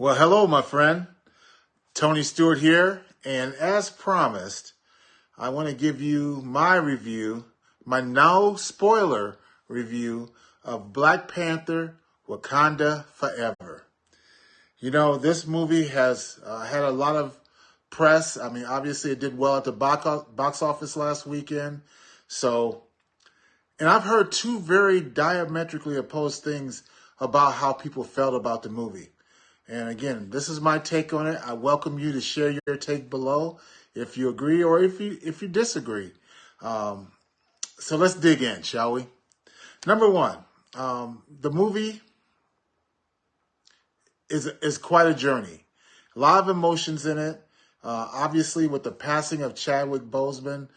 Well, hello, my friend. Tony Stewart here. And as promised, I want to give you my review, my no spoiler review of Black Panther, Wakanda Forever. You know, this movie has had a lot of press. I mean, obviously it did well at the box office last weekend. So, and I've heard two very diametrically opposed things about how people felt about the movie. And again, this is my take on it. I welcome you to share your take below if you agree or if you disagree. So let's dig in, shall we? Number one, the movie is quite a journey. A lot of emotions in it. Obviously, with the passing of Chadwick Boseman,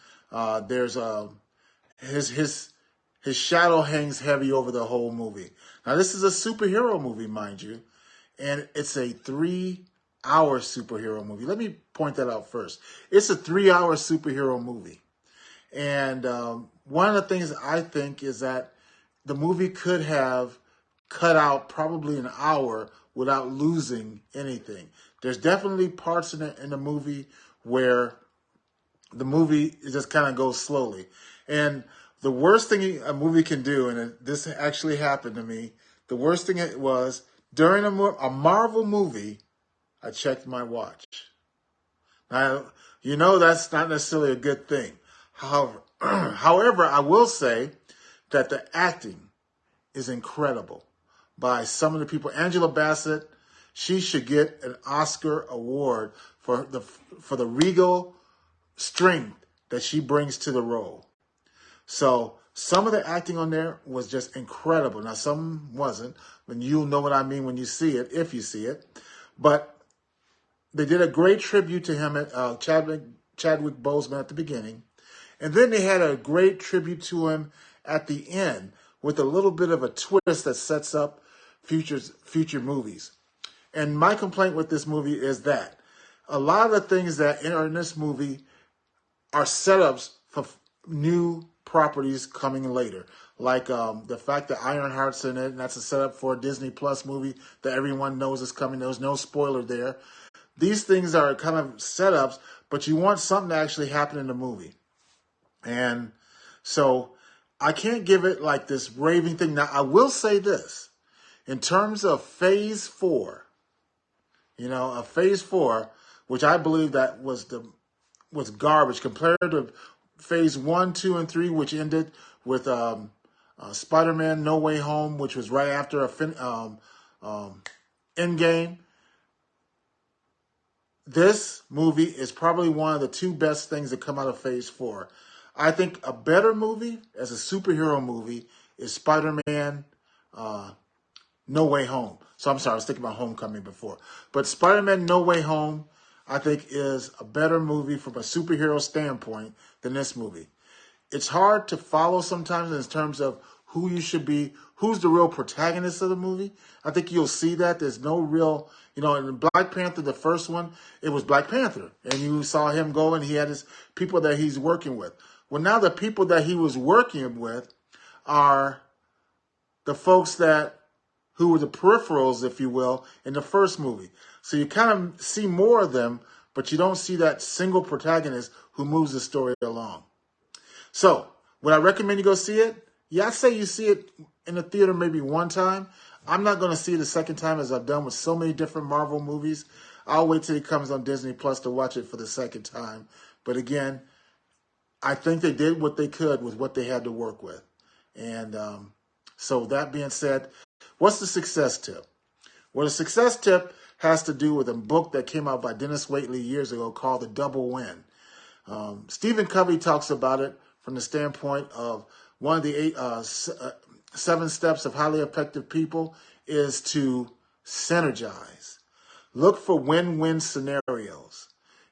there's his shadow hangs heavy over the whole movie. Now, this is a superhero movie, mind you. And it's a 3-hour superhero movie. Let me point that out first. It's a 3-hour superhero movie. And one of the things I think is that the movie could have cut out probably an hour without losing anything. There's definitely parts in the movie where the movie just kind of goes slowly. And the worst thing a movie can do, and this actually happened to me, the worst thing it was, during a Marvel movie, I checked my watch. Now, you know that's not necessarily a good thing. However, I will say that the acting is incredible by some of the people. Angela Bassett, she should get an Oscar award for the regal strength that she brings to the role. So some of the acting on there was just incredible. Now, some wasn't, and you'll know what I mean when you see it, if you see it. But they did a great tribute to him at Chadwick Boseman at the beginning. And then they had a great tribute to him at the end with a little bit of a twist that sets up future movies. And my complaint with this movie is that a lot of the things that are in this movie are setups for new properties coming later, like the fact that Ironheart's in it, and that's a setup for a Disney Plus movie that everyone knows is coming. There's no spoiler there. These things are kind of setups, but you want something to actually happen in the movie. And so I can't give it like this raving thing. Now, I will say this. In terms of Phase 4, a Phase 4, which I believe that was garbage compared to Phase 1, 2, and 3, which ended with Spider-Man No Way Home, which was right after Endgame. This movie is probably one of the two best things that come out of Phase 4. I think a better movie as a superhero movie is Spider-Man No Way Home. So I'm sorry, I was thinking about Homecoming before. But Spider-Man No Way Home, I think, is a better movie from a superhero standpoint than this movie. It's hard to follow sometimes in terms of who you should be, who's the real protagonist of the movie. I think you'll see that. There's no real, in Black Panther, the first one, it was Black Panther. And you saw him go and he had his people that he's working with. Well, now the people that he was working with are the folks who were the peripherals, if you will, in the first movie. So you kind of see more of them, but you don't see that single protagonist who moves the story along. So, would I recommend you go see it? Yeah, I'd say you see it in the theater maybe one time. I'm not going to see it a second time as I've done with so many different Marvel movies. I'll wait till it comes on Disney Plus to watch it for the second time. But again, I think they did what they could with what they had to work with. And so that being said, what's the success tip? Well, the success tip has to do with a book that came out by Dennis Waitley years ago called The Double Win. Stephen Covey talks about it from the standpoint of one of the 7 steps of highly effective people is to synergize. Look for win-win scenarios.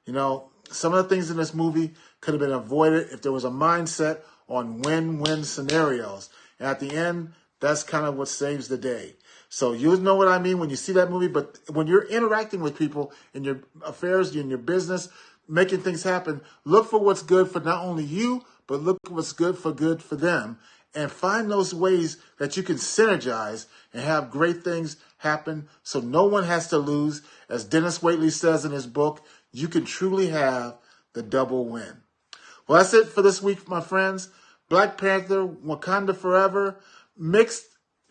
Some of the things in this movie could have been avoided if there was a mindset on win-win scenarios. And at the end, that's kind of what saves the day. So you'll know what I mean when you see that movie. But when you're interacting with people in your affairs, in your business, making things happen, look for what's good for not only you, but look what's good for them. and find those ways that you can synergize and have great things happen so no one has to lose. As Dennis Waitley says in his book, you can truly have the double win. Well, that's it for this week, my friends. Black Panther, Wakanda Forever, mixed.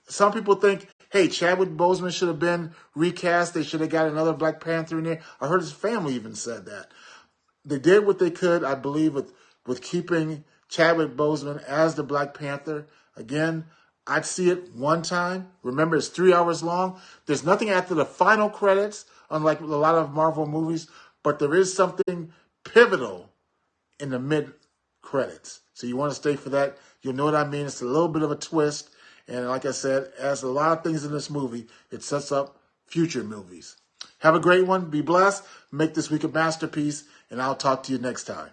Some people think, hey, Chadwick Boseman should have been recast. They should have got another Black Panther in there. I heard his family even said that. They did what they could, I believe, with keeping Chadwick Boseman as the Black Panther. Again, I'd see it one time. Remember, it's 3 hours long. There's nothing after the final credits, unlike a lot of Marvel movies, but there is something pivotal in the mid-credits. So you want to stay for that. You'll know what I mean. It's a little bit of a twist. And like I said, as a lot of things in this movie, it sets up future movies. Have a great one. Be blessed. Make this week a masterpiece. And I'll talk to you next time.